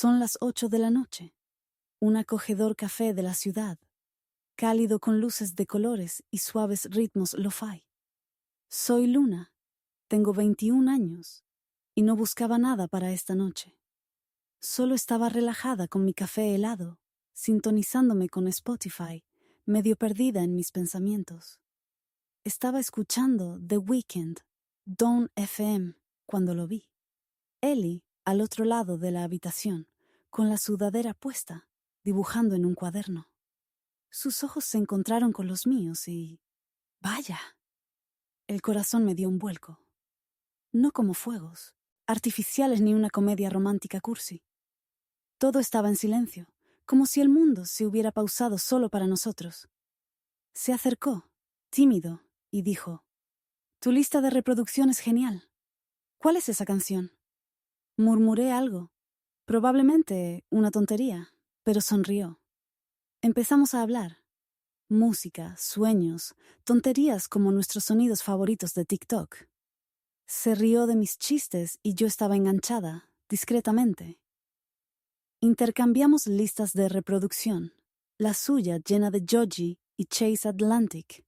Son las 8 de la noche. Un acogedor café de la ciudad, cálido con luces de colores y suaves ritmos lo-fi. Soy Luna, tengo 21 años y no buscaba nada para esta noche. Solo estaba relajada con mi café helado, sintonizándome con Spotify, medio perdida en mis pensamientos. Estaba escuchando The Weeknd, Dawn FM, cuando lo vi. Ellie, al otro lado de la habitación, con la sudadera puesta, dibujando en un cuaderno. Sus ojos se encontraron con los míos y... ¡vaya! El corazón me dio un vuelco. No como fuegos, artificiales ni una comedia romántica cursi. Todo estaba en silencio, como si el mundo se hubiera pausado solo para nosotros. Se acercó, tímido, y dijo: «Tu lista de reproducción es genial. ¿Cuál es esa canción?» Murmuré algo, probablemente una tontería, pero sonrió. Empezamos a hablar. Música, sueños, tonterías como nuestros sonidos favoritos de TikTok. Se rió de mis chistes y yo estaba enganchada, discretamente. Intercambiamos listas de reproducción, la suya llena de Joji y Chase Atlantic,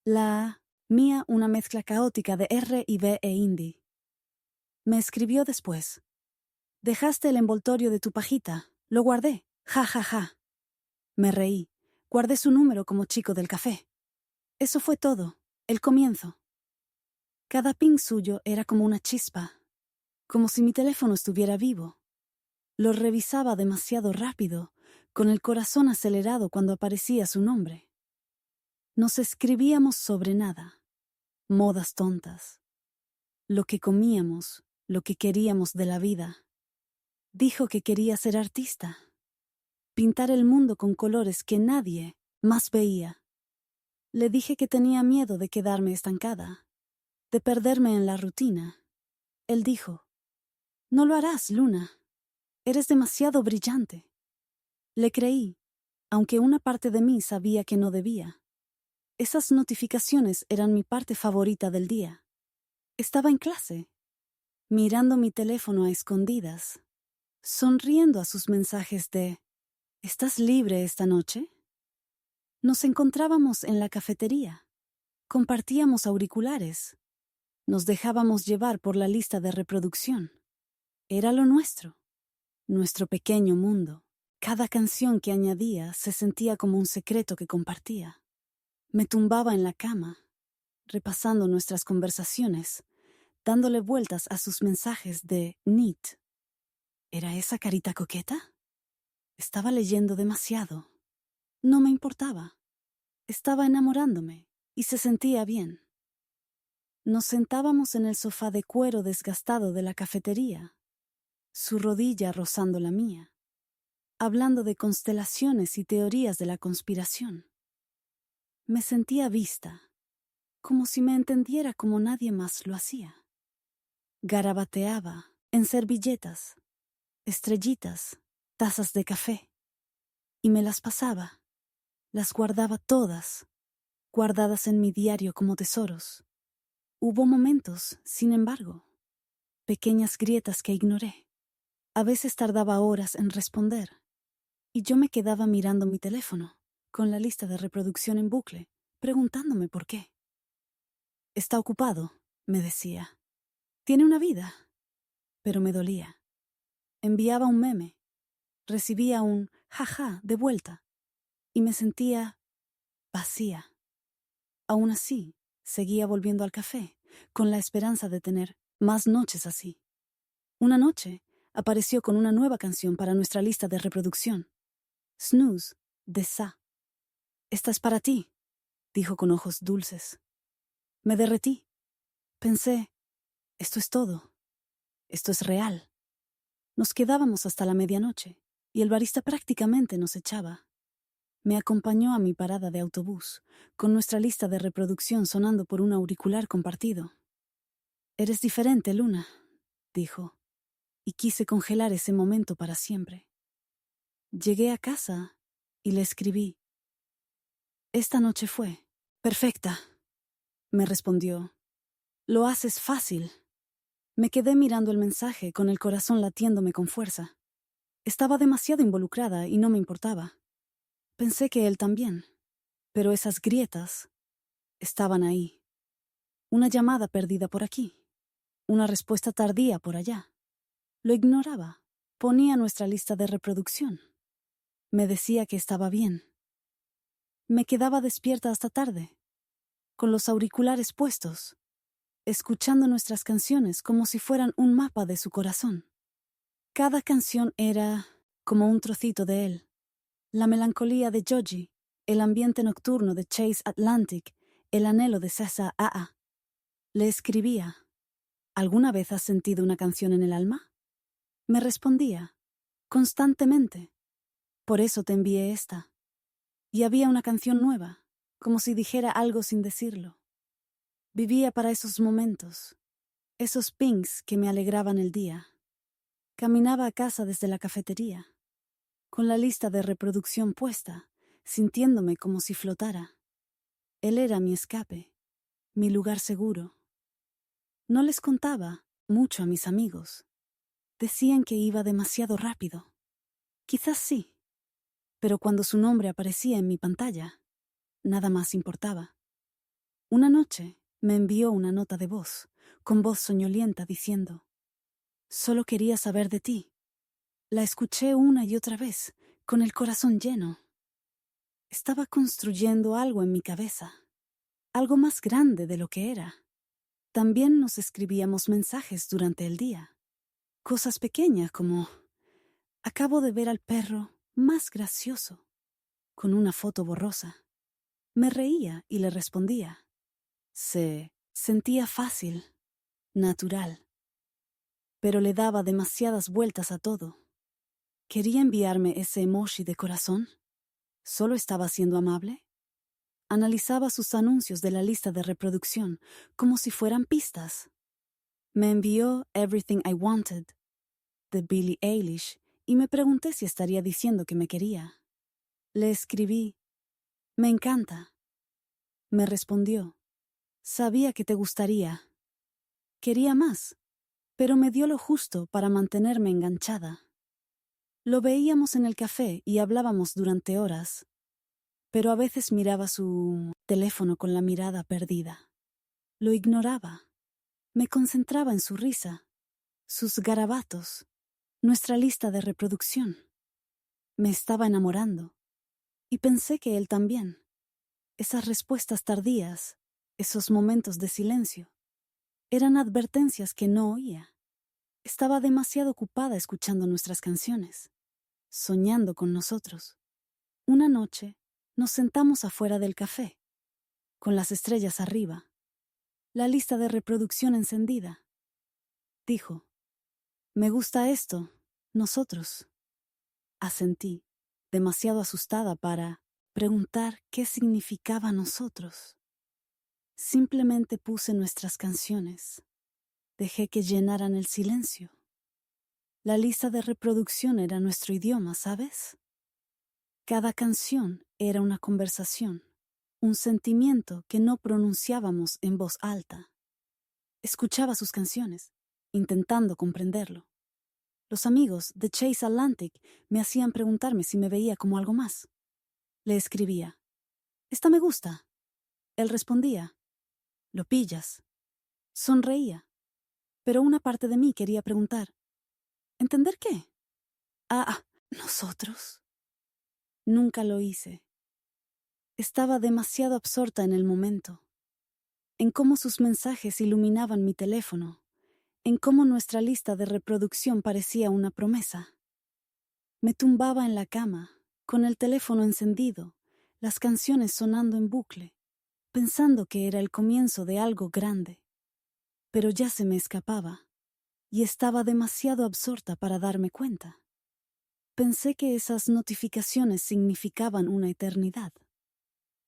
la mía una mezcla caótica de R&B e indie. Me escribió después: «Dejaste el envoltorio de tu pajita, lo guardé, ja ja ja». Me reí, guardé su número como chico del café. Eso fue todo, el comienzo. Cada ping suyo era como una chispa, como si mi teléfono estuviera vivo. Lo revisaba demasiado rápido, con el corazón acelerado cuando aparecía su nombre. Nos escribíamos sobre nada, modas tontas, lo que comíamos, lo que queríamos de la vida. Dijo que quería ser artista, pintar el mundo con colores que nadie más veía. Le dije que tenía miedo de quedarme estancada, de perderme en la rutina. Él dijo: «No lo harás, Luna. Eres demasiado brillante». Le creí, aunque una parte de mí sabía que no debía. Esas notificaciones eran mi parte favorita del día. Estaba en clase, mirando mi teléfono a escondidas, sonriendo a sus mensajes de «¿Estás libre esta noche?». Nos encontrábamos en la cafetería, compartíamos auriculares, nos dejábamos llevar por la lista de reproducción. Era lo nuestro, nuestro pequeño mundo. Cada canción que añadía se sentía como un secreto que compartía. Me tumbaba en la cama, repasando nuestras conversaciones, dándole vueltas a sus mensajes de NEET. ¿Era esa carita coqueta? Estaba leyendo demasiado. No me importaba. Estaba enamorándome y se sentía bien. Nos sentábamos en el sofá de cuero desgastado de la cafetería, su rodilla rozando la mía, hablando de constelaciones y teorías de la conspiración. Me sentía vista, como si me entendiera como nadie más lo hacía. Garabateaba en servilletas, estrellitas, tazas de café, y me las pasaba, las guardaba todas, guardadas en mi diario como tesoros. Hubo momentos, sin embargo, pequeñas grietas que ignoré. A veces tardaba horas en responder, y yo me quedaba mirando mi teléfono, con la lista de reproducción en bucle, preguntándome por qué. «Está ocupado», me decía. «Tiene una vida». Pero me dolía. Enviaba un meme, recibía un jaja de vuelta, y me sentía vacía. Aún así, seguía volviendo al café, con la esperanza de tener más noches así. Una noche, apareció con una nueva canción para nuestra lista de reproducción. Snooze, de Sa. «Esta es para ti», dijo con ojos dulces. Me derretí. Pensé, esto es todo. Esto es real. Nos quedábamos hasta la medianoche, y el barista prácticamente nos echaba. Me acompañó a mi parada de autobús, con nuestra lista de reproducción sonando por un auricular compartido. «Eres diferente, Luna», dijo, y quise congelar ese momento para siempre. Llegué a casa y le escribí: «Esta noche fue perfecta», me respondió. «Lo haces fácil». Me quedé mirando el mensaje con el corazón latiéndome con fuerza. Estaba demasiado involucrada y no me importaba. Pensé que él también. Pero esas grietas estaban ahí. Una llamada perdida por aquí. Una respuesta tardía por allá. Lo ignoraba. Ponía nuestra lista de reproducción. Me decía que estaba bien. Me quedaba despierta hasta tarde, con los auriculares puestos, escuchando nuestras canciones como si fueran un mapa de su corazón. Cada canción era como un trocito de él. La melancolía de Joji, el ambiente nocturno de Chase Atlantic, el anhelo de Sasa Aa. Le escribía: ¿alguna vez has sentido una canción en el alma? Me respondía: constantemente. Por eso te envié esta. Y había una canción nueva, como si dijera algo sin decirlo. Vivía para esos momentos, esos pings que me alegraban el día. Caminaba a casa desde la cafetería, con la lista de reproducción puesta, sintiéndome como si flotara. Él era mi escape, mi lugar seguro. No les contaba mucho a mis amigos. Decían que iba demasiado rápido. Quizás sí, pero cuando su nombre aparecía en mi pantalla, nada más importaba. Una noche me envió una nota de voz, con voz soñolienta, diciendo: solo quería saber de ti. La escuché una y otra vez, con el corazón lleno. Estaba construyendo algo en mi cabeza, algo más grande de lo que era. También nos escribíamos mensajes durante el día. Cosas pequeñas como: acabo de ver al perro más gracioso, con una foto borrosa. Me reía y le respondía. Se sentía fácil, natural, pero le daba demasiadas vueltas a todo. ¿Quería enviarme ese emoji de corazón? ¿Solo estaba siendo amable? Analizaba sus anuncios de la lista de reproducción como si fueran pistas. Me envió Everything I Wanted, de Billie Eilish, y me pregunté si estaría diciendo que me quería. Le escribí: me encanta. Me respondió: sabía que te gustaría. Quería más, pero me dio lo justo para mantenerme enganchada. Lo veíamos en el café y hablábamos durante horas, pero a veces miraba su teléfono con la mirada perdida. Lo ignoraba. Me concentraba en su risa, sus garabatos, nuestra lista de reproducción. Me estaba enamorando, y pensé que él también. Esas respuestas tardías, esos momentos de silencio, eran advertencias que no oía. Estaba demasiado ocupada escuchando nuestras canciones, soñando con nosotros. Una noche nos sentamos afuera del café, con las estrellas arriba, la lista de reproducción encendida. Dijo: me gusta esto, nosotros. Asentí, demasiado asustada para preguntar qué significaba nosotros. Simplemente puse nuestras canciones. Dejé que llenaran el silencio. La lista de reproducción era nuestro idioma, ¿sabes? Cada canción era una conversación, un sentimiento que no pronunciábamos en voz alta. Escuchaba sus canciones, intentando comprenderlo. Los amigos de Chase Atlantic me hacían preguntarme si me veía como algo más. Le escribía: esta me gusta. Él respondía: lo pillas. Sonreía, pero una parte de mí quería preguntar: ¿entender qué? ¿Nosotros? Nunca lo hice. Estaba demasiado absorta en el momento, en cómo sus mensajes iluminaban mi teléfono, en cómo nuestra lista de reproducción parecía una promesa. Me tumbaba en la cama, con el teléfono encendido, las canciones sonando en bucle, pensando que era el comienzo de algo grande. Pero ya se me escapaba, y estaba demasiado absorta para darme cuenta. Pensé que esas notificaciones significaban una eternidad.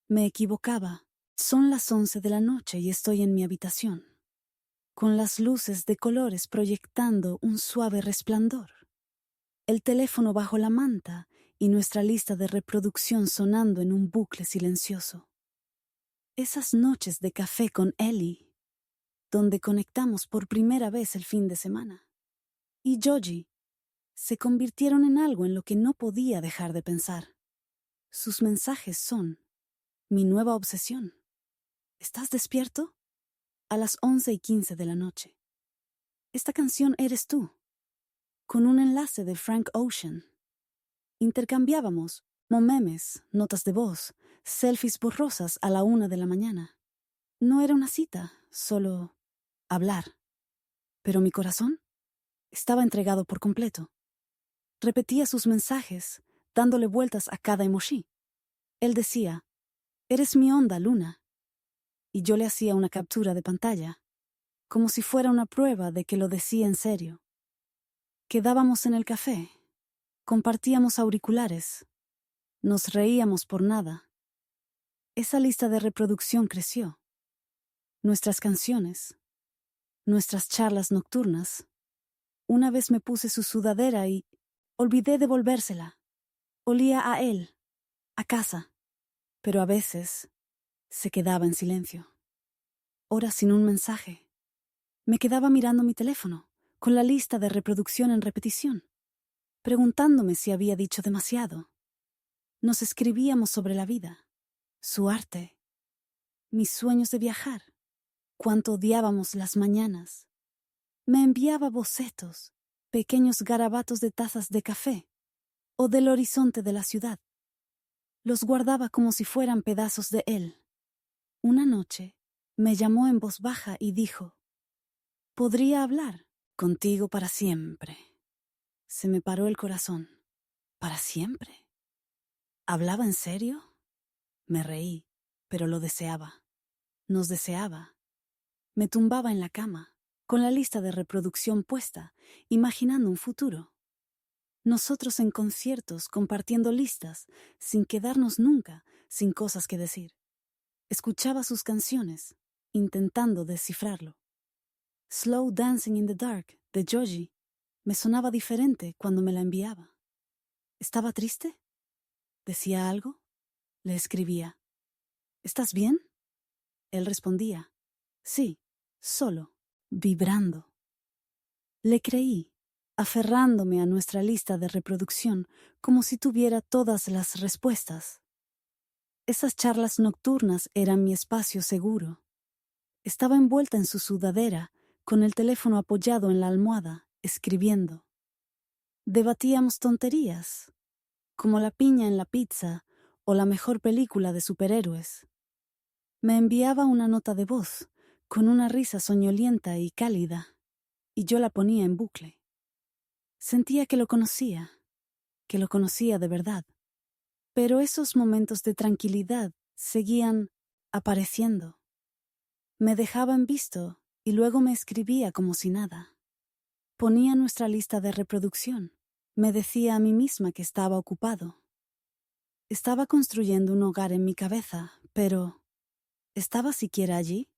Me equivocaba. Son las 11 de la noche y estoy en mi habitación, con las luces de colores proyectando un suave resplandor. El teléfono bajo la manta y nuestra lista de reproducción sonando en un bucle silencioso. Esas noches de café con Ellie, donde conectamos por primera vez el fin de semana. Y Joji, se convirtieron en algo en lo que no podía dejar de pensar. Sus mensajes son mi nueva obsesión. ¿Estás despierto? A las 11:15 de la noche. Esta canción eres tú, con un enlace de Frank Ocean. Intercambiábamos memes, notas de voz, selfies borrosas a la 1 de la mañana. No era una cita, solo hablar. Pero mi corazón estaba entregado por completo. Repetía sus mensajes, dándole vueltas a cada emoji. Él decía, eres mi onda, Luna. Y yo le hacía una captura de pantalla, como si fuera una prueba de que lo decía en serio. Quedábamos en el café, compartíamos auriculares, nos reíamos por nada. Esa lista de reproducción creció. Nuestras canciones, nuestras charlas nocturnas. Una vez me puse su sudadera y olvidé devolvérsela. Olía a él, a casa, pero a veces se quedaba en silencio. Horas sin un mensaje. Me quedaba mirando mi teléfono, con la lista de reproducción en repetición, preguntándome si había dicho demasiado. Nos escribíamos sobre la vida, su arte, mis sueños de viajar, cuánto odiábamos las mañanas. Me enviaba bocetos, pequeños garabatos de tazas de café o del horizonte de la ciudad. Los guardaba como si fueran pedazos de él. Una noche me llamó en voz baja y dijo, «Podría hablar contigo para siempre». Se me paró el corazón. ¿Para siempre? ¿Hablaba en serio? Me reí, pero lo deseaba. Nos deseaba. Me tumbaba en la cama, con la lista de reproducción puesta, imaginando un futuro. Nosotros en conciertos, compartiendo listas, sin quedarnos nunca, sin cosas que decir. Escuchaba sus canciones, intentando descifrarlo. Slow Dancing in the Dark, de Joji, me sonaba diferente cuando me la enviaba. ¿Estaba triste? ¿Decía algo? Le escribía. ¿Estás bien? Él respondía. Sí, solo, vibrando. Le creí, aferrándome a nuestra lista de reproducción como si tuviera todas las respuestas. Esas charlas nocturnas eran mi espacio seguro. Estaba envuelta en su sudadera, con el teléfono apoyado en la almohada, escribiendo. Debatíamos tonterías, como la piña en la pizza o la mejor película de superhéroes. Me enviaba una nota de voz, con una risa soñolienta y cálida, y yo la ponía en bucle. Sentía que lo conocía de verdad. Pero esos momentos de tranquilidad seguían apareciendo. Me dejaba en visto y luego me escribía como si nada. Ponía nuestra lista de reproducción. Me decía a mí misma que estaba ocupado. Estaba construyendo un hogar en mi cabeza, pero ¿estaba siquiera allí?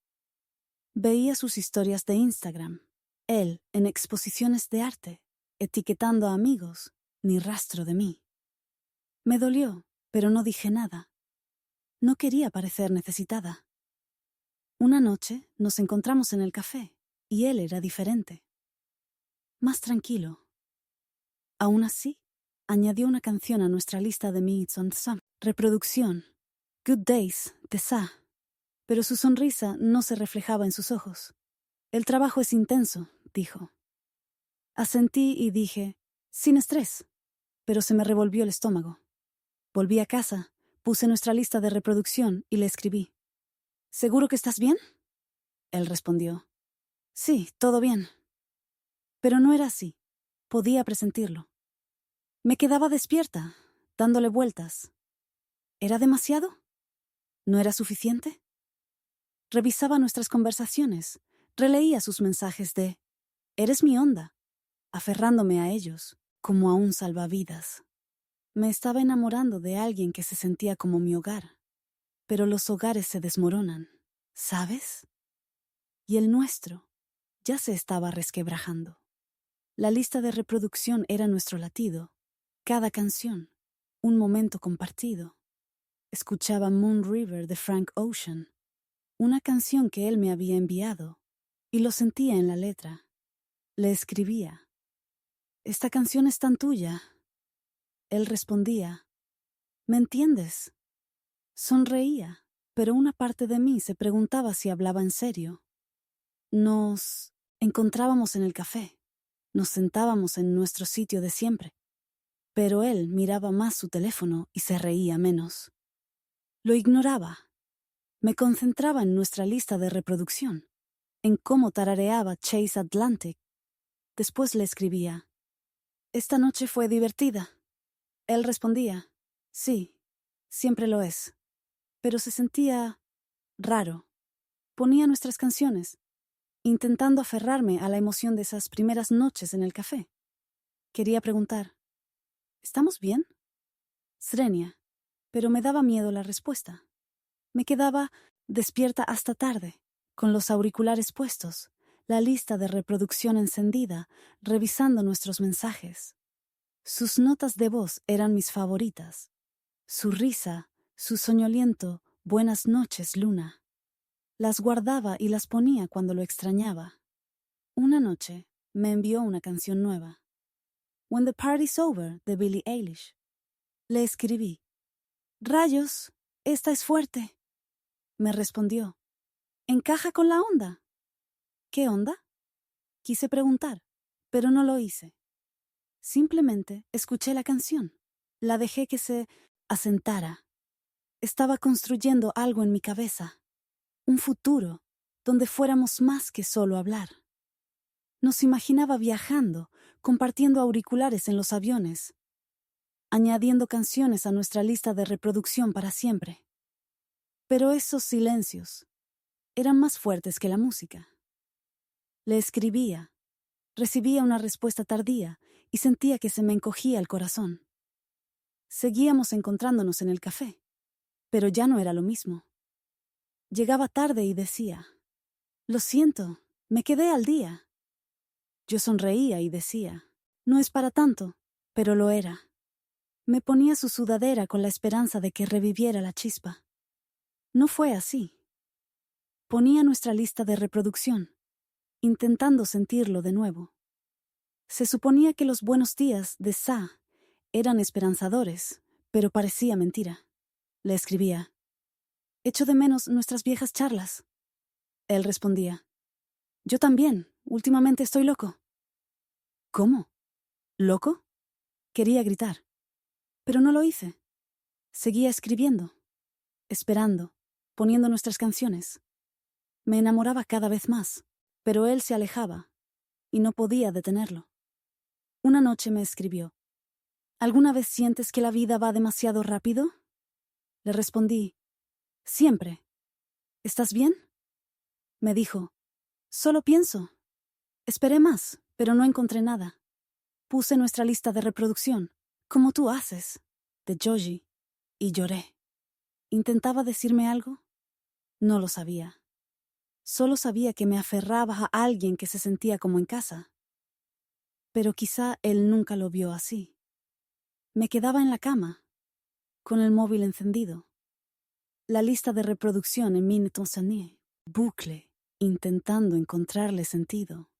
Veía sus historias de Instagram, él en exposiciones de arte, etiquetando a amigos, ni rastro de mí. Me dolió, pero no dije nada. No quería parecer necesitada. Una noche nos encontramos en el café, y él era diferente. Más tranquilo. Aún así, añadió una canción a nuestra lista de Meets on Some. Reproducción. Good Days, de Sa. Pero su sonrisa no se reflejaba en sus ojos. El trabajo es intenso, dijo. Asentí y dije, sin estrés, pero se me revolvió el estómago. Volví a casa, puse nuestra lista de reproducción y le escribí. ¿Seguro que estás bien? Él respondió. Sí, todo bien. Pero no era así. Podía presentirlo. Me quedaba despierta, dándole vueltas. ¿Era demasiado? ¿No era suficiente? Revisaba nuestras conversaciones, releía sus mensajes de «Eres mi onda», aferrándome a ellos, como a un salvavidas. Me estaba enamorando de alguien que se sentía como mi hogar. Pero los hogares se desmoronan, ¿sabes? Y el nuestro ya se estaba resquebrajando. La lista de reproducción era nuestro latido, cada canción, un momento compartido. Escuchaba Moon River de Frank Ocean, una canción que él me había enviado, y lo sentía en la letra. Le escribía. Esta canción es tan tuya. Él respondía, ¿me entiendes? Sonreía, pero una parte de mí se preguntaba si hablaba en serio. Nos encontrábamos en el café. Nos sentábamos en nuestro sitio de siempre. Pero él miraba más su teléfono y se reía menos. Lo ignoraba. Me concentraba en nuestra lista de reproducción, en cómo tarareaba Chase Atlantic. Después le escribía, «Esta noche fue divertida». Él respondía, «Sí, siempre lo es». Pero se sentía raro. Ponía nuestras canciones, intentando aferrarme a la emoción de esas primeras noches en el café. Quería preguntar, ¿estamos bien? Srenia, pero me daba miedo la respuesta. Me quedaba despierta hasta tarde, con los auriculares puestos, la lista de reproducción encendida, revisando nuestros mensajes. Sus notas de voz eran mis favoritas. Su risa, su soñoliento, «Buenas noches, Luna». Las guardaba y las ponía cuando lo extrañaba. Una noche me envió una canción nueva. «When the Party's Over» de Billie Eilish. Le escribí, «Rayos, esta es fuerte». Me respondió, «¿Encaja con la onda?» ¿Qué onda? Quise preguntar, pero no lo hice. Simplemente escuché la canción. La dejé que se asentara. Estaba construyendo algo en mi cabeza. Un futuro donde fuéramos más que solo hablar. Nos imaginaba viajando, compartiendo auriculares en los aviones, añadiendo canciones a nuestra lista de reproducción para siempre. Pero esos silencios eran más fuertes que la música. Le escribía, recibía una respuesta tardía y sentía que se me encogía el corazón. Seguíamos encontrándonos en el café, pero ya no era lo mismo. Llegaba tarde y decía, «Lo siento, me quedé al día». Yo sonreía y decía, «No es para tanto», pero lo era. Me ponía su sudadera con la esperanza de que reviviera la chispa. No fue así. Ponía nuestra lista de reproducción, intentando sentirlo de nuevo. Se suponía que los buenos días de Sa eran esperanzadores, pero parecía mentira. Le escribía, «Echo de menos nuestras viejas charlas». Él respondía, «Yo también, últimamente estoy loco». «¿Cómo? ¿Loco?» Quería gritar, pero no lo hice. Seguía escribiendo, esperando, poniendo nuestras canciones. Me enamoraba cada vez más, pero él se alejaba, y no podía detenerlo. Una noche me escribió, «¿Alguna vez sientes que la vida va demasiado rápido?» Le respondí, «Siempre». «¿Estás bien?» Me dijo, «Solo pienso». Esperé más, pero no encontré nada. Puse nuestra lista de reproducción, como tú haces, de Joji, y lloré. ¿Intentaba decirme algo? No lo sabía. Solo sabía que me aferraba a alguien que se sentía como en casa. Pero quizá él nunca lo vio así. Me quedaba en la cama, con el móvil encendido. La lista de reproducción en Minute bucle, intentando encontrarle sentido.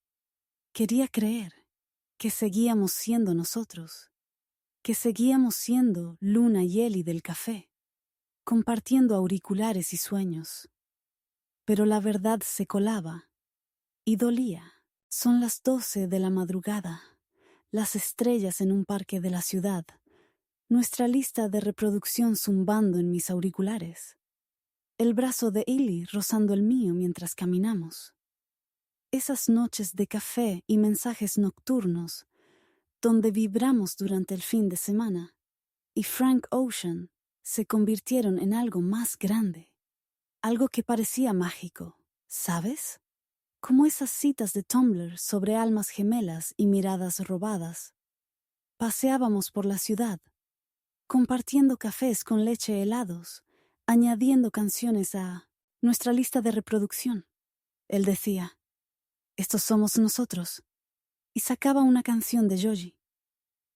Quería creer que seguíamos siendo nosotros, que seguíamos siendo Luna y Eli del café, compartiendo auriculares y sueños. Pero la verdad se colaba y dolía. Son las 12 de la madrugada, las estrellas en un parque de la ciudad, nuestra lista de reproducción zumbando en mis auriculares, el brazo de Eli rozando el mío mientras caminamos. Esas noches de café y mensajes nocturnos, donde vibramos durante el fin de semana, y Frank Ocean se convirtieron en algo más grande, algo que parecía mágico, ¿sabes? Como esas citas de Tumblr sobre almas gemelas y miradas robadas. Paseábamos por la ciudad, compartiendo cafés con leche helados, añadiendo canciones a nuestra lista de reproducción. Él decía, «Estos somos nosotros», y sacaba una canción de Joji.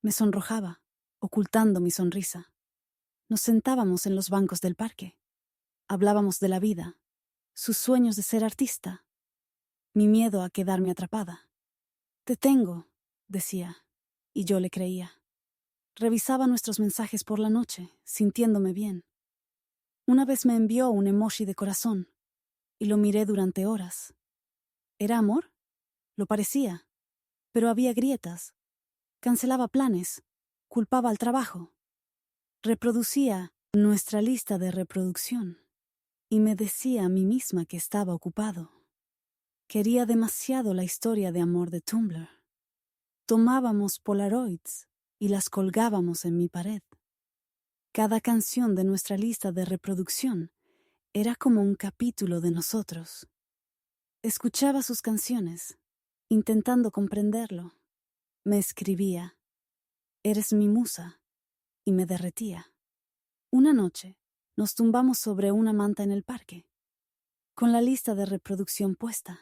Me sonrojaba, ocultando mi sonrisa. Nos sentábamos en los bancos del parque. Hablábamos de la vida, sus sueños de ser artista, mi miedo a quedarme atrapada. «Te tengo», decía, y yo le creía. Revisaba nuestros mensajes por la noche, sintiéndome bien. Una vez me envió un emoji de corazón, y lo miré durante horas. ¿Era amor? Lo parecía, pero había grietas. Cancelaba planes, culpaba al trabajo. Reproducía nuestra lista de reproducción, y me decía a mí misma que estaba ocupado. Quería demasiado la historia de amor de Tumblr. Tomábamos Polaroids y las colgábamos en mi pared. Cada canción de nuestra lista de reproducción era como un capítulo de nosotros. Escuchaba sus canciones, intentando comprenderlo. Me escribía, «Eres mi musa», y me derretía. Una noche, nos tumbamos sobre una manta en el parque, con la lista de reproducción puesta,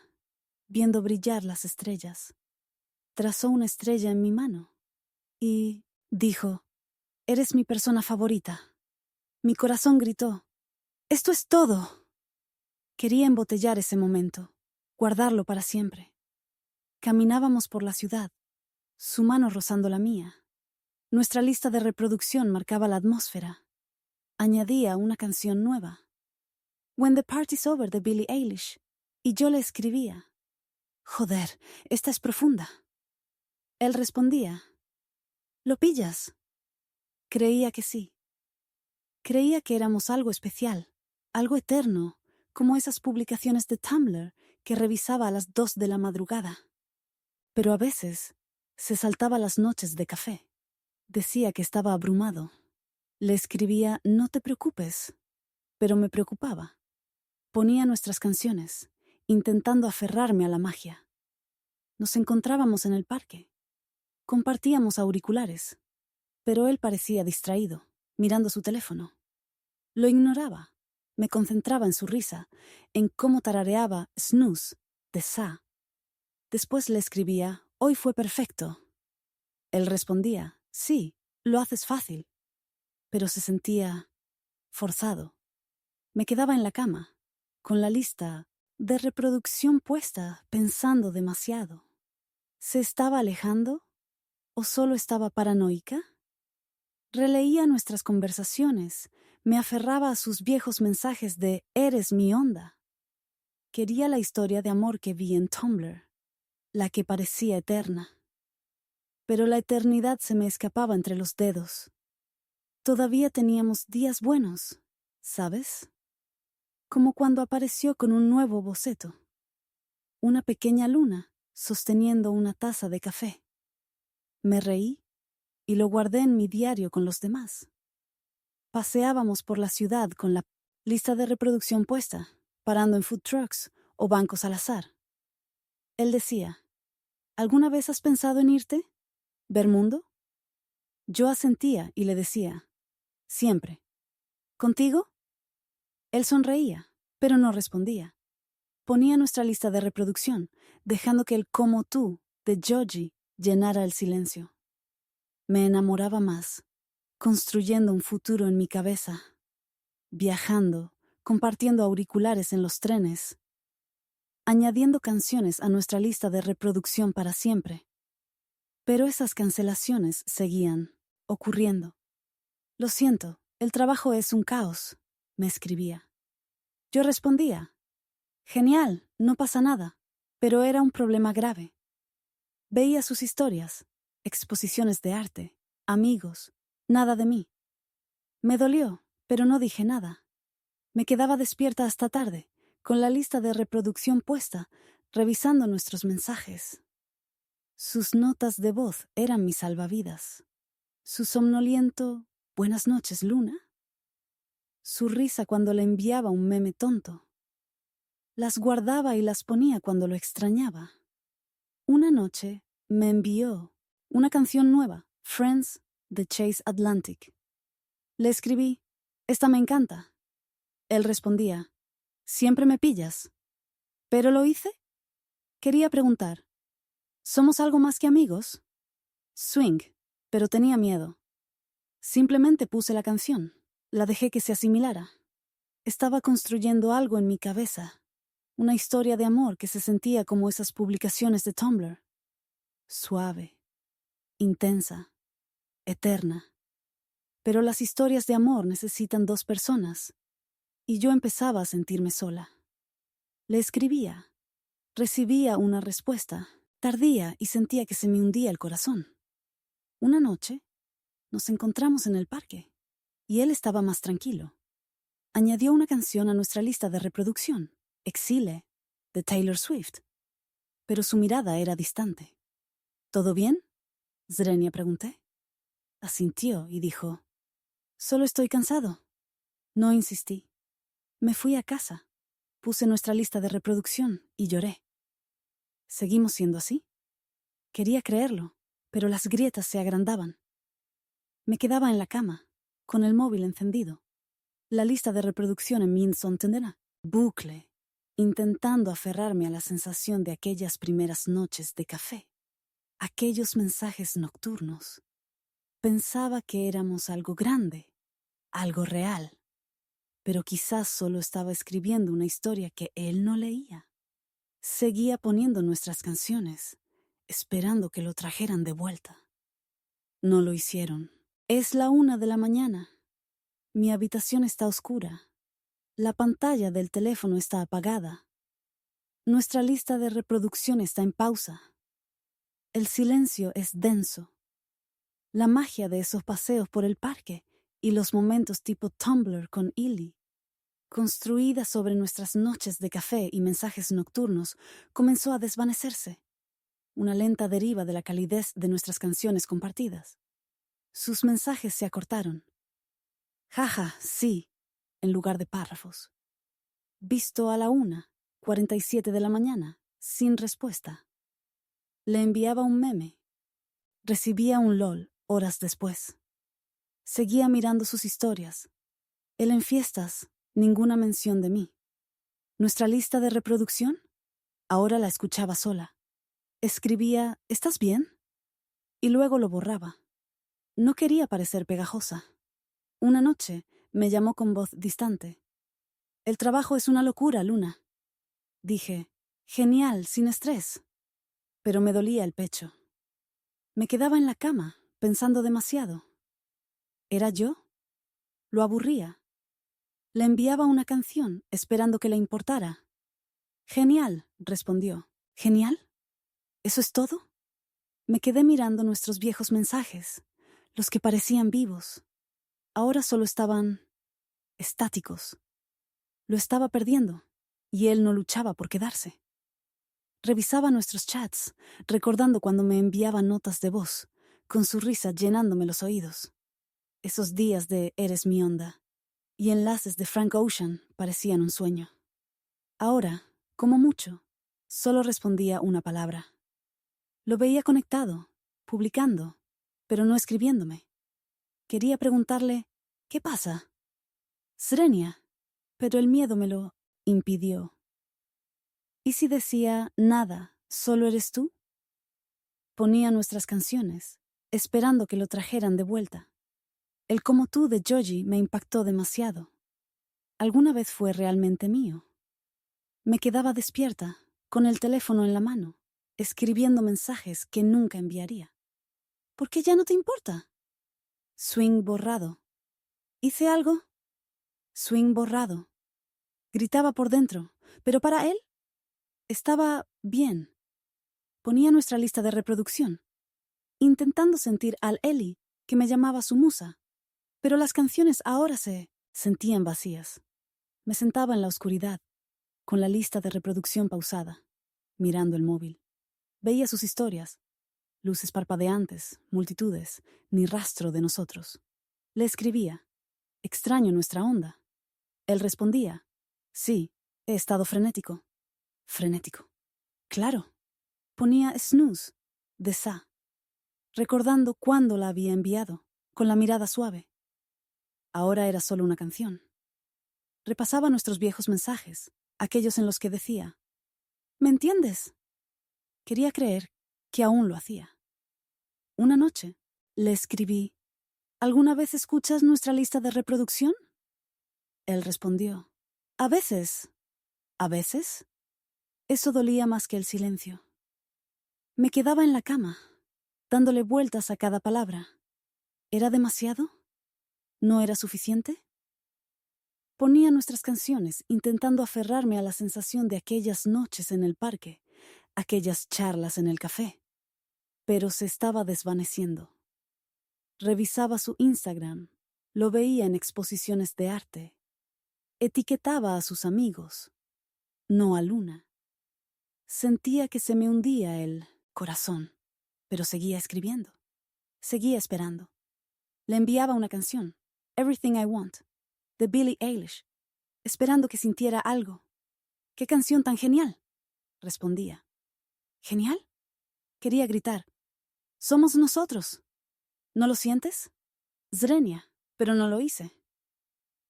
viendo brillar las estrellas. Trazó una estrella en mi mano y dijo, «Eres mi persona favorita». Mi corazón gritó, «¡Esto es todo!». Quería embotellar ese momento, guardarlo para siempre. Caminábamos por la ciudad, su mano rozando la mía. Nuestra lista de reproducción marcaba la atmósfera. Añadía una canción nueva, When the Party's Over de Billie Eilish, y yo le escribía, «Joder, esta es profunda». Él respondía, «¿Lo pillas?». Creía que sí. Creía que éramos algo especial, algo eterno, como esas publicaciones de Tumblr que revisaba a las 2 de la madrugada. Pero a veces se saltaba las noches de café. Decía que estaba abrumado. Le escribía, «No te preocupes», pero me preocupaba. Ponía nuestras canciones, intentando aferrarme a la magia. Nos encontrábamos en el parque. Compartíamos auriculares, pero él parecía distraído, mirando su teléfono. Lo ignoraba. Me concentraba en su risa, en cómo tarareaba Snooze, de Sa. Después le escribía, «Hoy fue perfecto». Él respondía, «Sí, lo haces fácil». Pero se sentía forzado. Me quedaba en la cama, con la lista de reproducción puesta, pensando demasiado. ¿Se estaba alejando? ¿O solo estaba paranoica? Releía nuestras conversaciones, me aferraba a sus viejos mensajes de «Eres mi onda». Quería la historia de amor que vi en Tumblr, la que parecía eterna. Pero la eternidad se me escapaba entre los dedos. Todavía teníamos días buenos, ¿sabes? Como cuando apareció con un nuevo boceto. Una pequeña luna sosteniendo una taza de café. Me reí y lo guardé en mi diario con los demás. Paseábamos por la ciudad con la lista de reproducción puesta, parando en food trucks o bancos al azar. Él decía, «¿Alguna vez has pensado en irte? ¿Ver mundo?». Yo asentía y le decía, «Siempre». «¿Contigo?». Él sonreía, pero no respondía. Ponía nuestra lista de reproducción, dejando que el «como tú» de Joji llenara el silencio. Me enamoraba más, construyendo un futuro en mi cabeza, viajando, compartiendo auriculares en los trenes, añadiendo canciones a nuestra lista de reproducción para siempre. Pero esas cancelaciones seguían ocurriendo. «Lo siento, el trabajo es un caos», me escribía. Yo respondía, «Genial, no pasa nada», pero era un problema grave. Veía sus historias, exposiciones de arte, amigos, nada de mí. Me dolió, pero no dije nada. Me quedaba despierta hasta tarde, con la lista de reproducción puesta, revisando nuestros mensajes. Sus notas de voz eran mi salvavidas. Su somnoliento «Buenas noches, Luna». Su risa cuando le enviaba un meme tonto. Las guardaba y las ponía cuando lo extrañaba. Una noche me envió una canción nueva, Friends, de Chase Atlantic. Le escribí, «Esta me encanta». Él respondía, «Siempre me pillas». ¿Pero lo hice? Quería preguntar, ¿somos algo más que amigos? Swing, pero tenía miedo. Simplemente puse la canción, la dejé que se asimilara. Estaba construyendo algo en mi cabeza, una historia de amor que se sentía como esas publicaciones de Tumblr. Suave, intensa, eterna. Pero las historias de amor necesitan dos personas, y yo empezaba a sentirme sola. Le escribía, recibía una respuesta, tardía y sentía que se me hundía el corazón. Una noche, nos encontramos en el parque, y él estaba más tranquilo. Añadió una canción a nuestra lista de reproducción, Exile, de Taylor Swift, pero su mirada era distante. ¿Todo bien?, Zrenia pregunté. Asintió y dijo, solo estoy cansado. No insistí. Me fui a casa, puse nuestra lista de reproducción y lloré. ¿Seguimos siendo así? Quería creerlo, pero las grietas se agrandaban. Me quedaba en la cama, con el móvil encendido. La lista de reproducción en mi insontenera. Bucle, intentando aferrarme a la sensación de aquellas primeras noches de café. Aquellos mensajes nocturnos. Pensaba que éramos algo grande, algo real. Pero quizás solo estaba escribiendo una historia que él no leía. Seguía poniendo nuestras canciones, esperando que lo trajeran de vuelta. No lo hicieron. Es la 1 de la mañana. Mi habitación está oscura. La pantalla del teléfono está apagada. Nuestra lista de reproducción está en pausa. El silencio es denso. La magia de esos paseos por el parque y los momentos tipo Tumblr con Illy, construida sobre nuestras noches de café y mensajes nocturnos, comenzó a desvanecerse. Una lenta deriva de la calidez de nuestras canciones compartidas. Sus mensajes se acortaron. Jaja, sí, en lugar de párrafos. Visto a la 1:47 de la mañana, sin respuesta. Le enviaba un meme. Recibía un LOL horas después. Seguía mirando sus historias. Él en fiestas, ninguna mención de mí. Nuestra lista de reproducción, ahora la escuchaba sola. Escribía, ¿estás bien? Y luego lo borraba. No quería parecer pegajosa. Una noche me llamó con voz distante. El trabajo es una locura, Luna. Dije, genial, sin estrés. Pero me dolía el pecho. Me quedaba en la cama, pensando demasiado. ¿Era yo? Lo aburría. Le enviaba una canción, esperando que le importara. Genial, respondió. ¿Genial? ¿Eso es todo? Me quedé mirando nuestros viejos mensajes, los que parecían vivos. Ahora solo estaban estáticos. Lo estaba perdiendo, y él no luchaba por quedarse. Revisaba nuestros chats, recordando cuando me enviaba notas de voz, con su risa llenándome los oídos. Esos días de Eres mi onda y enlaces de Frank Ocean parecían un sueño. Ahora, como mucho, solo respondía una palabra. Lo veía conectado, publicando, pero no escribiéndome. Quería preguntarle, ¿qué pasa? Srenia, pero el miedo me lo impidió. ¿Y si decía nada, solo eres tú? Ponía nuestras canciones, esperando que lo trajeran de vuelta. El como tú de Joji me impactó demasiado. ¿Alguna vez fue realmente mío? Me quedaba despierta, con el teléfono en la mano, escribiendo mensajes que nunca enviaría. ¿Por qué ya no te importa? Swing borrado. ¿Hice algo? Swing borrado. Gritaba por dentro, pero para él estaba bien. Ponía nuestra lista de reproducción, intentando sentir al Eli que me llamaba su musa, pero las canciones ahora se sentían vacías. Me sentaba en la oscuridad, con la lista de reproducción pausada, mirando el móvil. Veía sus historias, luces parpadeantes, multitudes, ni rastro de nosotros. Le escribía, extraño nuestra onda. Él respondía, sí, he estado frenético. Frenético. Claro. Ponía snooze, de Sa, recordando cuándo la había enviado, con la mirada suave. Ahora era solo una canción. Repasaba nuestros viejos mensajes, aquellos en los que decía, ¿me entiendes? Quería creer que aún lo hacía. Una noche le escribí, ¿alguna vez escuchas nuestra lista de reproducción? Él respondió, a veces. ¿A veces? Eso dolía más que el silencio. Me quedaba en la cama, dándole vueltas a cada palabra. ¿Era demasiado? ¿No era suficiente? Ponía nuestras canciones, intentando aferrarme a la sensación de aquellas noches en el parque, aquellas charlas en el café. Pero se estaba desvaneciendo. Revisaba su Instagram, lo veía en exposiciones de arte. Etiquetaba a sus amigos, no a Luna. Sentía que se me hundía el corazón, pero seguía escribiendo. Seguía esperando. Le enviaba una canción, Everything I Want, de Billie Eilish, esperando que sintiera algo. ¡Qué canción tan genial!, respondía. ¿Genial? Quería gritar. ¡Somos nosotros! ¿No lo sientes? Zrenia, pero no lo hice.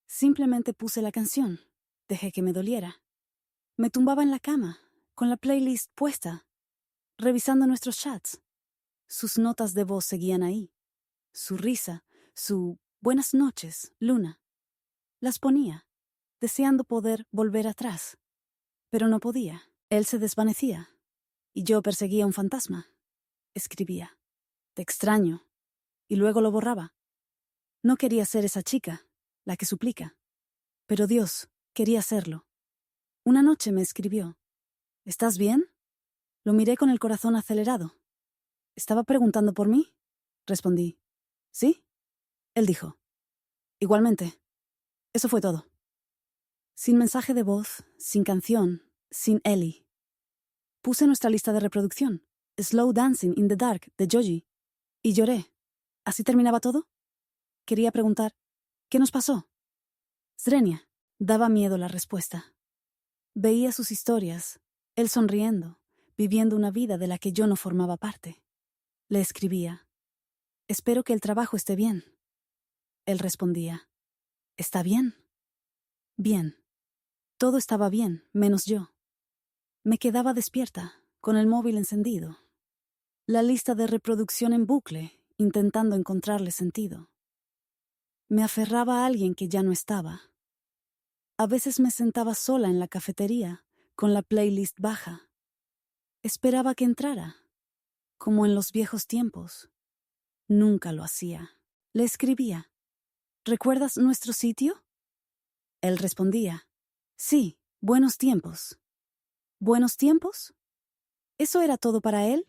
Simplemente puse la canción. Dejé que me doliera. Me tumbaba en la cama, con la playlist puesta, revisando nuestros chats. Sus notas de voz seguían ahí. Su risa, su buenas noches, Luna. Las ponía, deseando poder volver atrás. Pero no podía. Él se desvanecía. Y yo perseguía un fantasma. Escribía. Te extraño. Y luego lo borraba. No quería ser esa chica, la que suplica. Pero Dios quería serlo. Una noche me escribió. ¿Estás bien? Lo miré con el corazón acelerado. ¿Estaba preguntando por mí? Respondí. ¿Sí? Él dijo. Igualmente. Eso fue todo. Sin mensaje de voz, sin canción, sin Ellie. Puse nuestra lista de reproducción, Slow Dancing in the Dark, de Joji, y lloré. ¿Así terminaba todo? Quería preguntar, ¿qué nos pasó? Zrenia. Daba miedo la respuesta. Veía sus historias, él sonriendo, viviendo una vida de la que yo no formaba parte. Le escribía. Espero que el trabajo esté bien. Él respondía. ¿Está bien? Bien. Todo estaba bien, menos yo. Me quedaba despierta, con el móvil encendido. La lista de reproducción en bucle, intentando encontrarle sentido. Me aferraba a alguien que ya no estaba. A veces me sentaba sola en la cafetería, con la playlist baja. Esperaba que entrara, como en los viejos tiempos. Nunca lo hacía. Le escribía. ¿Recuerdas nuestro sitio? Él respondía. Sí, buenos tiempos. ¿Buenos tiempos? ¿Eso era todo para él?